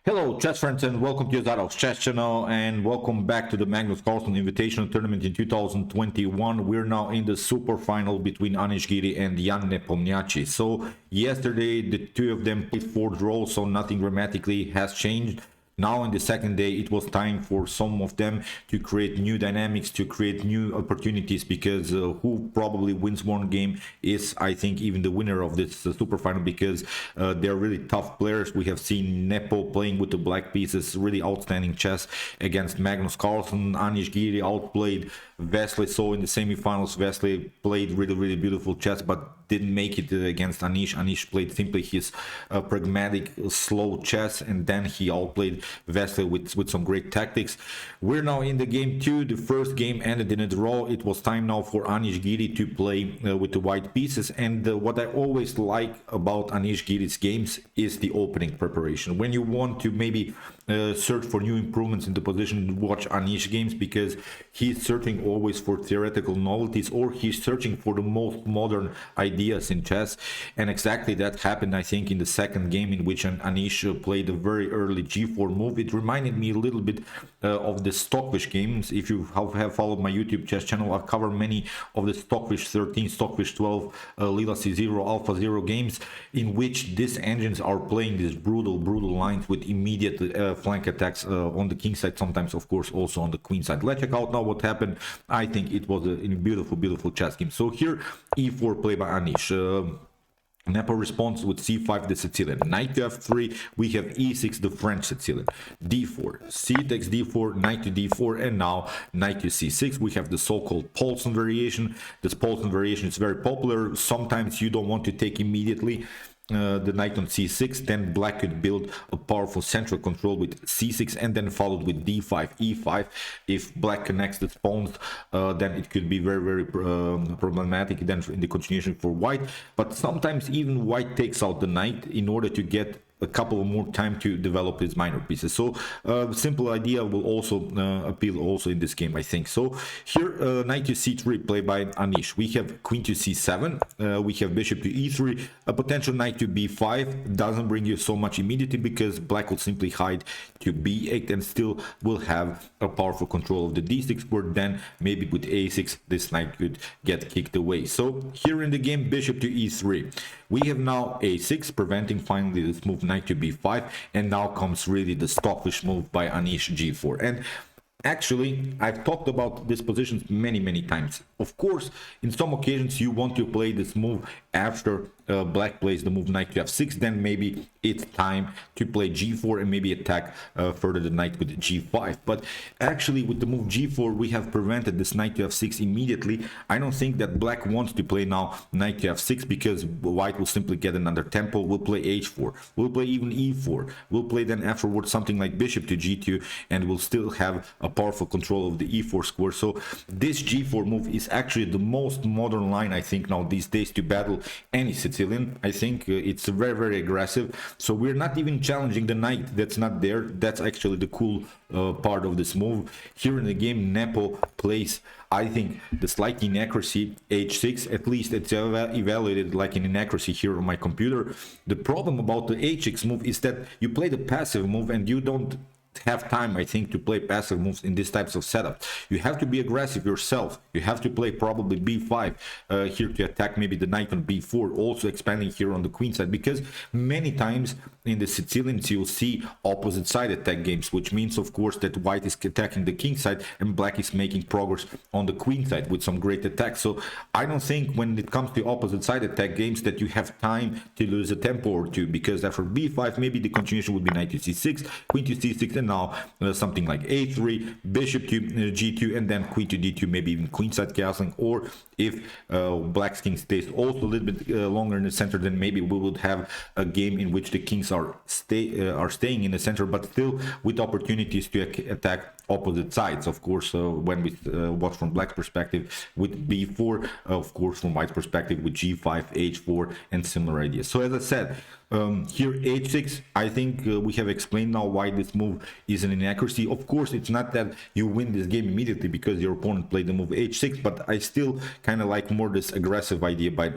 Hello chess friends and welcome to Jozarov's chess channel and welcome back to the Magnus Carlsen Invitational Tournament in 2021. We're now in the super final between Anish Giri and Jan Nepomniachtchi. So yesterday the two of them played 4 draws, so nothing dramatically has changed. Now in the second day it was time for some of them to create new dynamics, to create new opportunities, because who probably wins one game is, I think, even the winner of this super final, because they're really tough players. We have seen Nepo playing with the black pieces, really outstanding chess against Magnus Carlsen. Anish Giri outplayed Wesley, so in the semifinals Wesley played really beautiful chess but didn't make it against Anish. Anish played simply his pragmatic slow chess, and then he outplayed Wesley with some great tactics. We're now in the game 2. The first game ended in a draw. It was time now for Anish Giri to play with the white pieces, and what I always like about Anish Giri's games is the opening preparation. When you want to maybe search for new improvements in the position, watch Anish games, because he's searching always for theoretical novelties, or he's searching for the most modern ideas in chess. And exactly that happened, I think, in the second game, in which Anish played a very early g4 move. It reminded me a little bit of the Stockfish games. If you have followed my YouTube chess channel, I've covered many of the Stockfish 13, Stockfish 12, Lila C0, Alpha 0 games, in which these engines are playing these brutal lines with immediate flank attacks on the king side, sometimes of course also on the queen side. Let's check out now what happened. I think it was a beautiful chess game. So here, e4 play by Anish. Nepo responds with c5, the Sicilian. Knight to f3, we have e6, the French Sicilian. d4, c takes d4, knight to d4, and now knight to c6. We have the so-called Paulsen variation. This Paulsen variation is very popular. Sometimes you don't want to take immediately the knight on c6, then black could build a powerful central control with c6, and then followed with d5, e5. If black connects the pawns, then it could be very problematic then in the continuation for white. But sometimes even white takes out the knight in order to get a couple more time to develop his minor pieces. So simple idea will also appeal also in this game, I think. So here, knight to c3 played by Anish. We have queen to c7, we have bishop to e3, a potential knight to b5 doesn't bring you so much immediately, because black will simply hide to b8 and still will have a powerful control of the d6, where then maybe with a6 this knight could get kicked away. So here in the game, bishop to e3, we have now a6 preventing finally this move, knight to b5, and now comes really the Stockfish move by Anish g4. And actually, I've talked about these positions many times. Of course, in some occasions you want to play this move after black plays the move knight to f6, then maybe it's time to play g4 and maybe attack further the knight with g5. But actually with the move g4 we have prevented this knight to f6 immediately. I don't think that black wants to play now knight to f6, because white will simply get another tempo. We'll play h4, we'll play even e4, we'll play then afterwards something like bishop to g2, and we'll still have a powerful control of the e4 square. So this g4 move is actually the most modern line, I think, now these days to battle any Sicilian. I think it's very aggressive. So we're not even challenging the knight that's not there. That's actually the cool part of this move. Here in the game, Nepo plays, I think, the slight inaccuracy h6. At least it's evaluated like an inaccuracy here on my computer. The problem about the h6 move is that you play the passive move and you don't have time, I think, to play passive moves in these types of setup. You have to be aggressive yourself. You have to play probably b5 here to attack maybe the knight on b4, also expanding here on the queen side, because many times in the Sicilians you'll see opposite side attack games, which means of course that white is attacking the king side and black is making progress on the queen side with some great attacks. So I don't think when it comes to opposite side attack games that you have time to lose a tempo or two, because after b5 maybe the continuation would be knight to c6, queen to c6, and now something like a3, bishop to g2, and then queen to d2, maybe even queenside castling. Or if black's king stays also a little bit longer in the center, then maybe we would have a game in which the kings are staying in the center, but still with opportunities to attack opposite sides. Of course, when we watch from black's perspective with b4, of course from white's perspective with g5, h4, and similar ideas. So as I said, Here h6, I think we have explained now why this move is an inaccuracy. Of course, it's not that you win this game immediately because your opponent played the move h6, but I still kind of like more this aggressive idea by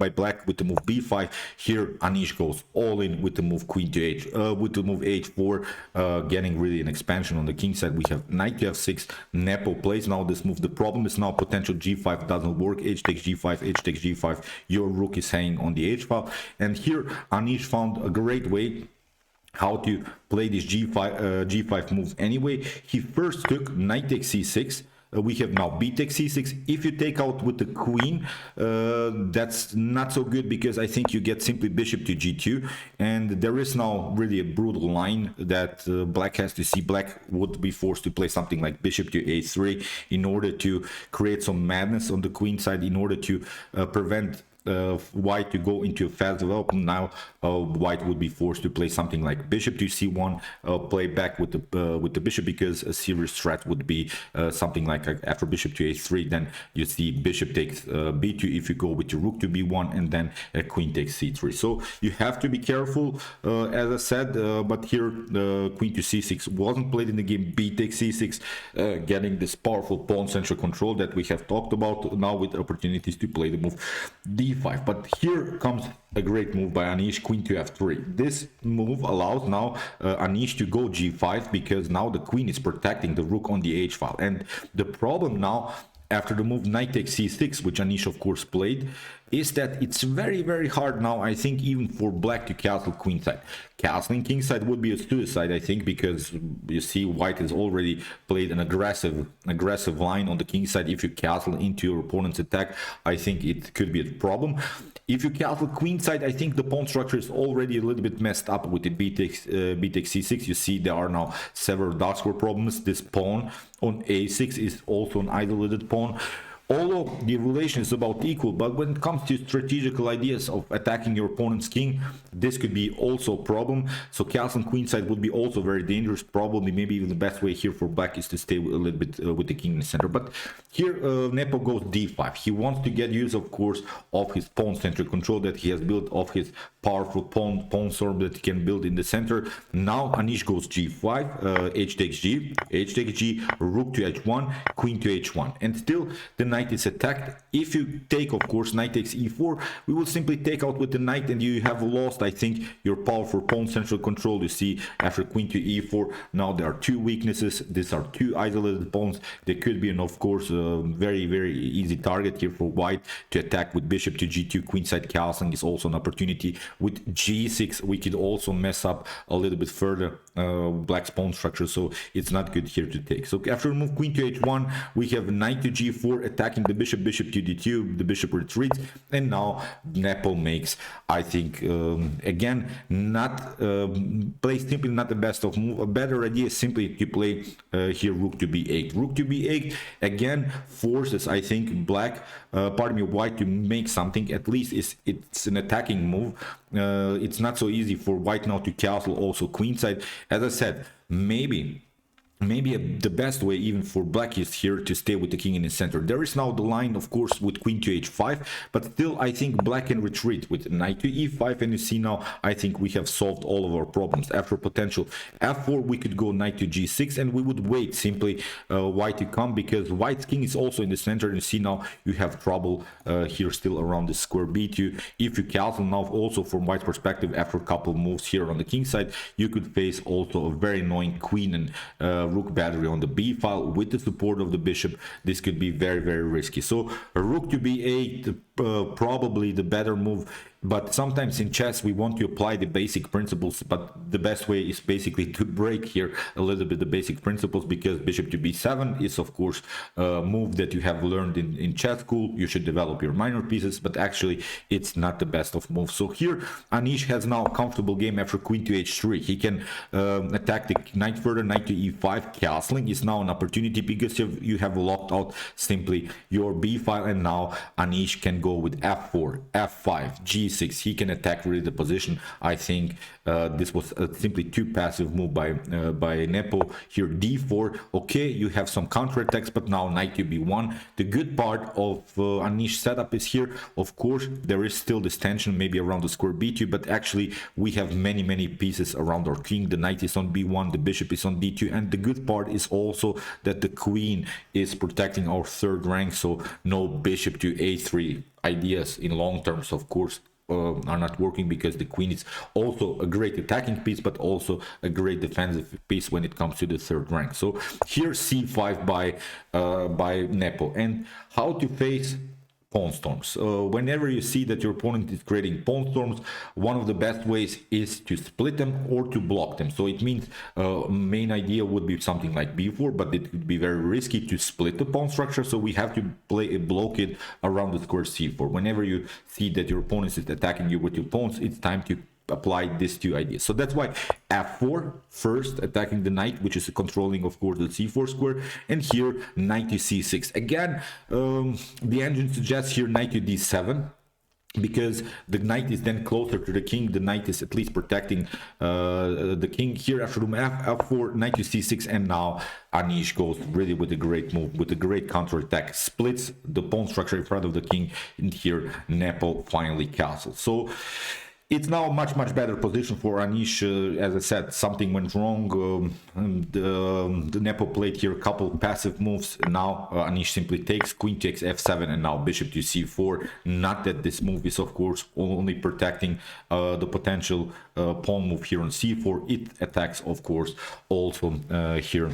black with the move b5. Here Anish goes all in with the move queen to h, with the move h4, getting really an expansion on the king side. We have knight to f6. Nepo plays now this move. The problem is now potential g5 doesn't work. H takes g5, h takes g5. Your rook is hanging on the h file, and here Anish found a great way how to play this g5 move anyway. He first took knight takes c6. We have now b takes c6. If you take out with the queen, that's not so good because I think you get simply bishop to g2, and there is now really a brutal line that black has to see. Black would be forced to play something like bishop to a3 in order to create some madness on the queen side, in order to prevent white to go into a fast development. Now white would be forced to play something like bishop to c1, play back with the bishop, because a serious threat would be something like after bishop to a3, then you see bishop takes b2 if you go with your rook to b1, and then queen takes c3. So you have to be careful, as I said, but here queen to c6 wasn't played in the game. B takes c6, getting this powerful pawn central control that we have talked about, now with opportunities to play the move d5. But here comes a great move by Anish, queen to f3. This move allows now Anish to go g5, because now the queen is protecting the rook on the h file. And the problem now, after the move knight takes c6, which Anish of course played, is that it's very hard now, I think, even for black to castle queenside. Castling kingside would be a suicide, I think, because you see white has already played an aggressive line on the king side. If you castle into your opponent's attack, I think it could be a problem. If you castle queenside, I think the pawn structure is already a little bit messed up with the b takes c6. You see there are now several dark square problems. This pawn on a6 is also an isolated pawn. Although the relation is about equal, but when it comes to strategical ideas of attacking your opponent's king, this could be also a problem. So castle queenside would be also very dangerous. Probably, maybe even the best way here for black is to stay a little bit with the king in the center. But here Nepo goes d5. He wants to get use, of course, of his pawn central control that he has built, of his powerful pawn storm that he can build in the center. Now Anish goes g5, h takes g, rook to h1, queen to h1, and still the knight is attacked. If you take, of course, knight takes e4, we will simply take out with the knight, and you have lost, I think, your powerful pawn central control. You see, after queen to e4, now there are two weaknesses. These are two isolated pawns. There could be, and of course, a very easy target here for white to attack with bishop to g2. Queenside castling is also an opportunity. With g6, we could also mess up a little bit further black's pawn structure, so it's not good here to take. So after move queen to h1, we have knight to g4 attacking the bishop to d2. The bishop retreats, and now Nepo makes, I think, again, not play simply not the best of move. A better idea is simply to play here rook to b8. Rook to b8 again forces, I think, black, pardon me, white to make something. At least it's an attacking move. It's not so easy for white now to castle also queenside. As I said, maybe the best way even for black is here to stay with the king in the center. There is now the line, of course, with queen to h5, but still I think black can retreat with knight to e5, and you see now I think we have solved all of our problems. After potential f4, we could go knight to g6, and we would wait simply white to come, because white's king is also in the center, and you see now you have trouble here still around the square b2. If you castle now, also from white's perspective, after a couple of moves here on the king side, you could face also a very annoying queen and rook battery on the b file with the support of the bishop. This could be very risky. So a rook to b8, probably the better move. But sometimes in chess we want to apply the basic principles, but the best way is basically to break here a little bit the basic principles, because bishop to b7 is of course a move that you have learned in chess school. You should develop your minor pieces, but actually it's not the best of moves. So here Anish has now a comfortable game after queen to h3. He can attack the knight further, knight to e5. Castling is now an opportunity because you have locked out simply your b file, and now Anish can go with f4, f5, g6. He can attack really the position. I think this was simply too passive move by Nepo. Here d4. Okay, you have some counterattacks, but now knight to b1. The good part of Anish setup is here, of course, there is still this tension maybe around the square b2, but actually we have many pieces around our king. The knight is on b1, the bishop is on d2, and the good part is also that the queen is protecting our third rank, so no bishop to a3 ideas in long terms, of course, are not working, because the queen is also a great attacking piece but also a great defensive piece when it comes to the third rank. So here c5 by Nepo. And how to face pawn storms. Whenever you see that your opponent is creating pawn storms, one of the best ways is to split them or to block them. So it means main idea would be something like b4, but it would be very risky to split the pawn structure, so we have to play a blockade around the square c4. Whenever you see that your opponent is attacking you with your pawns, it's time to apply these two ideas. So that's why f4 first, attacking the knight, which is controlling, of course, the c4 square, and here knight to c6. Again, the engine suggests here knight to d7, because the knight is then closer to the king. The knight is at least protecting the king. Here after room f4, knight to c6, and now Anish goes really with a great move, with a great counterattack, splits the pawn structure in front of the king, and here Nepo finally castles. So it's now a much better position for Anish. As I said, something went wrong. The Nepo played here a couple passive moves. Now Anish simply takes queen takes f7, and now bishop to c4. Not that this move is, of course, only protecting the potential pawn move here on c4. It attacks, of course, also here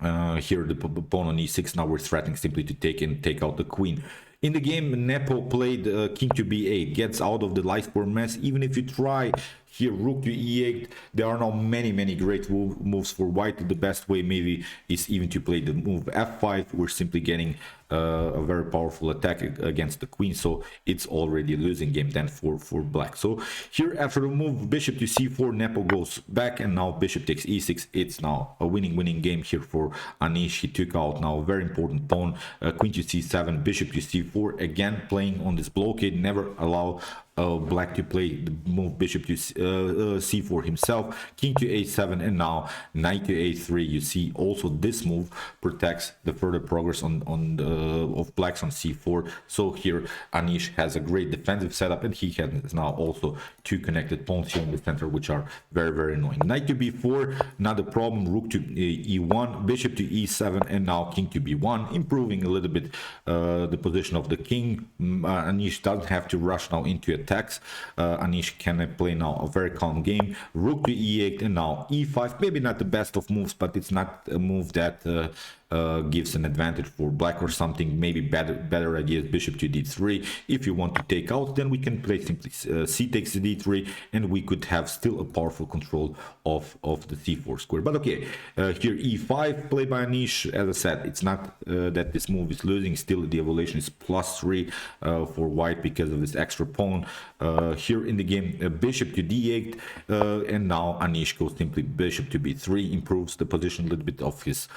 the pawn on e6. Now we're threatening simply to take out the queen. In the game, Nepo played king to b8, gets out of the light square mess. Even if you try here rook to e8, there are now many great moves for white. The best way maybe is even to play the move f5. We're simply getting a very powerful attack against the queen, so it's already a losing game then for black. So here after the move bishop to c4, Nepo goes back, and now bishop takes e6. It's now a winning game here for Anish. He took out now a very important pawn, queen to c7, bishop to c4, again playing on this blockade. Never allow black to play the move bishop to c4 himself, king to a7, and now knight to a3. You see also this move protects the further progress of blacks on c4. So here Anish has a great defensive setup, and he has now also two connected pawns here in the center, which are very annoying. Knight to b4, not a problem. Rook to e1, bishop to e7, and now king to b1, improving a little bit the position of the king. Anish doesn't have to rush now into attacks. Anish can play now a very calm game. Rook to e8, and now e5. Maybe not the best of moves, but it's not a move that gives an advantage for black or something. Maybe better ideas, bishop to d3. If you want to take out, then we can play simply c takes d3, and we could have still a powerful control of the c4 square. But okay, here e5 played by Anish. As I said, it's not that this move is losing. Still the evaluation is +3 for white because of this extra pawn. Here in the game, bishop to d8, and now Anish goes simply bishop to b3, improves the position a little bit of his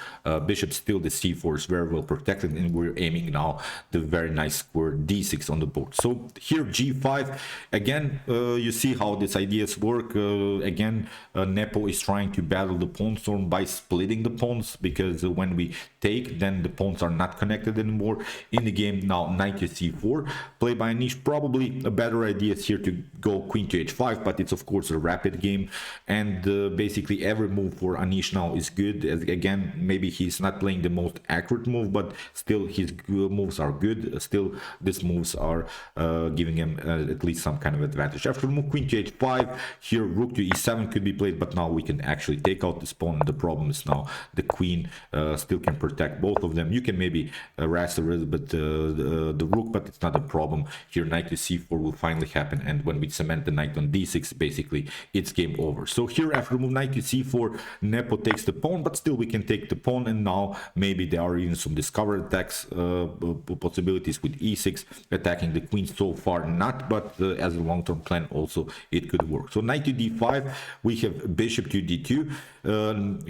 bishop. Still the c4 is very well protected, and we're aiming now the very nice square d6 on the board. So here g5 again, you see how these ideas work. Again, Nepo is trying to battle the pawn storm by splitting the pawns, because when we take, then the pawns are not connected anymore. In the game now, knight to c4 played by Anish. Probably a better idea is here to go queen to h5, but it's of course a rapid game, and basically every move for Anish now is good. As again, maybe he's not playing the most accurate move, but still his moves are good. Still these moves are giving him at least some kind of advantage. After move queen to h5, here rook to e7 could be played, but now we can actually take out this pawn. The problem is now the queen still can protect both of them. You can maybe harass a little bit the rook, but it's not a problem. Here knight to c4 will finally happen, and when we cement the knight on d6, basically it's game over. So here after move knight to c4, Nepo takes the pawn, but still we can take the pawn, and now maybe there are even some discovered attacks possibilities with e6 attacking the queen. So far not, but as a long-term plan also it could work. So knight to d5, we have bishop to d2.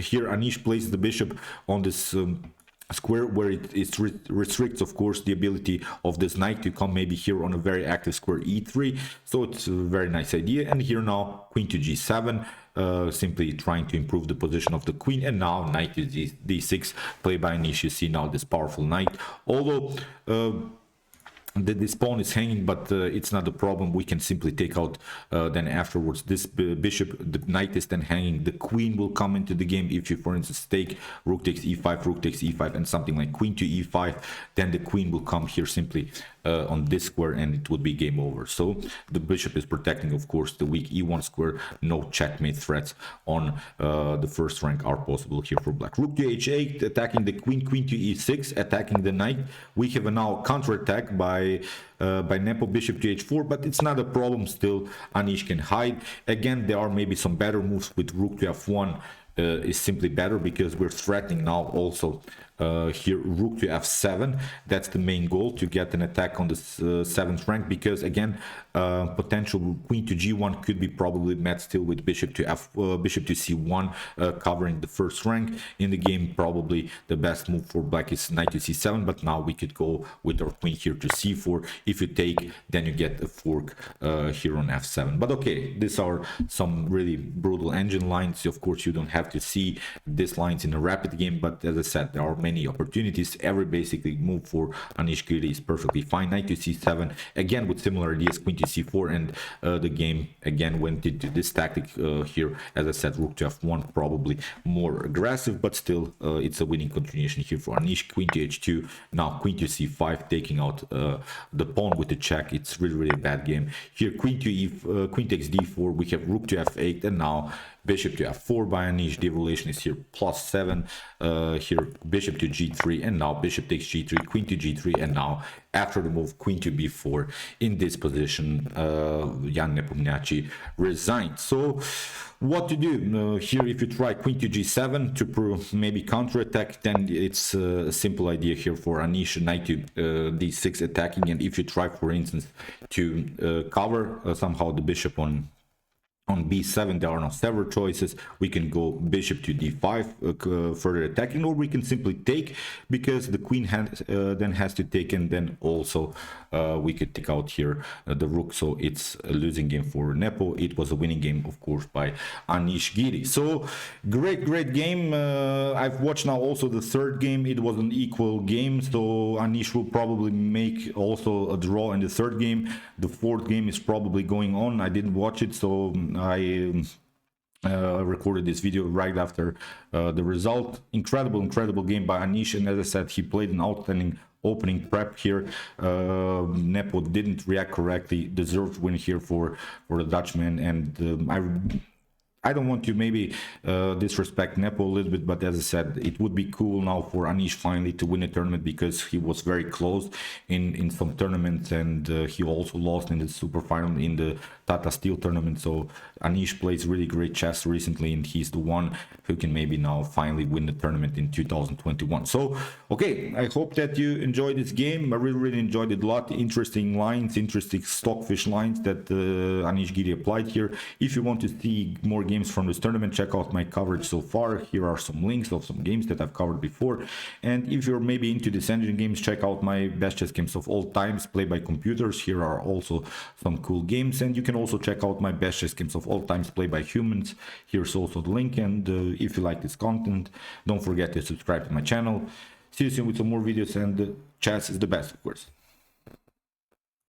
Here Anish places the bishop on this square, where it restricts, of course, the ability of this knight to come maybe here on a very active square e3. So it's a very nice idea. And here now queen to g7, simply trying to improve the position of the queen. And now knight to d6, played by Anish. You see now this powerful knight, although this pawn is hanging, but it's not a problem. We can simply take out then afterwards this bishop. The knight is then hanging, the queen will come into the game. If you, for instance, take rook takes e5, rook takes e5, and something like queen to e5, then the queen will come here simply on this square, and it would be game over. So the bishop is protecting, of course, the weak e1 square. No checkmate threats on the first rank are possible here for black. Rook to h8, attacking the queen, queen to e6, attacking the knight. We have a now counterattack by Nepo, bishop to h4, but it's not a problem. Still, Anish can hide. Again, there are maybe some better moves with rook to f1. Is simply better because we're threatening now also here rook to f7. That's the main goal, to get an attack on the 7th rank, because again potential queen to g1 could be probably met still with bishop to c1, covering the first rank in the game. Probably the best move for black is knight to c7, but now we could go with our queen here to c4. If you take, then you get a fork here on f7. But okay, these are some really brutal engine lines. Of course, you don't have to see these lines in a rapid game, but as I said, there are many opportunities. Every basically move for Anish Giri is perfectly fine. Knight to c7, again with similar ideas, queen to c4, and the game again went into this tactic here. As I said, rook to f1, probably more aggressive, but still it's a winning continuation here for Anish. Queen to h2, now queen to c5, taking out the pawn with the check. It's really a bad game here. Queen to queen takes d4, we have rook to f8, and now bishop to f4 by Anish. The evaluation is here +7. Here bishop to g3, and now bishop takes g3, queen to g3, and now after the move queen to b4. In this position, Jan Nepomniachtchi resigned. So what to do here? If you try queen to g7 to maybe counterattack, then it's a simple idea here for Anish. Knight to d6 attacking, and if you try, for instance, to cover somehow the bishop on b7, there are now several choices. We can go bishop to d5, further attacking, or we can simply take, because the queen then has to take, and then also we could take out here the rook. So it's a losing game for Nepo. It was a winning game, of course, by Anish Giri. So great game. I've watched now also the third game. It was an equal game, so Anish will probably make also a draw in the third game. The fourth game is probably going on. I didn't watch it, so I recorded this video right after the result. Incredible game by Anish, and as I said, he played an outstanding opening prep here. Nepo didn't react correctly, deserved win here for the Dutchman, and I don't want to maybe disrespect Nepo a little bit, but as I said, it would be cool now for Anish finally to win a tournament, because he was very close in some tournaments, and he also lost in the super final in the Tata Steel tournament. So Anish plays really great chess recently, and he's the one who can maybe now finally win the tournament in 2021. So okay, I hope that you enjoyed this game. I really enjoyed it a lot. Interesting lines, interesting stockfish lines that Anish Giri applied here. If you want to see more games from this tournament, check out my coverage so far. Here are some links of some games that I've covered before. And if you're maybe into this engine games, check out my best chess games of all times played by computers. Here are also some cool games, and you can also check out my best chess games of all times played by humans. Here's also the link, and if you like this content, don't forget to subscribe to my channel. See you soon with some more videos, and chess is the best, of course.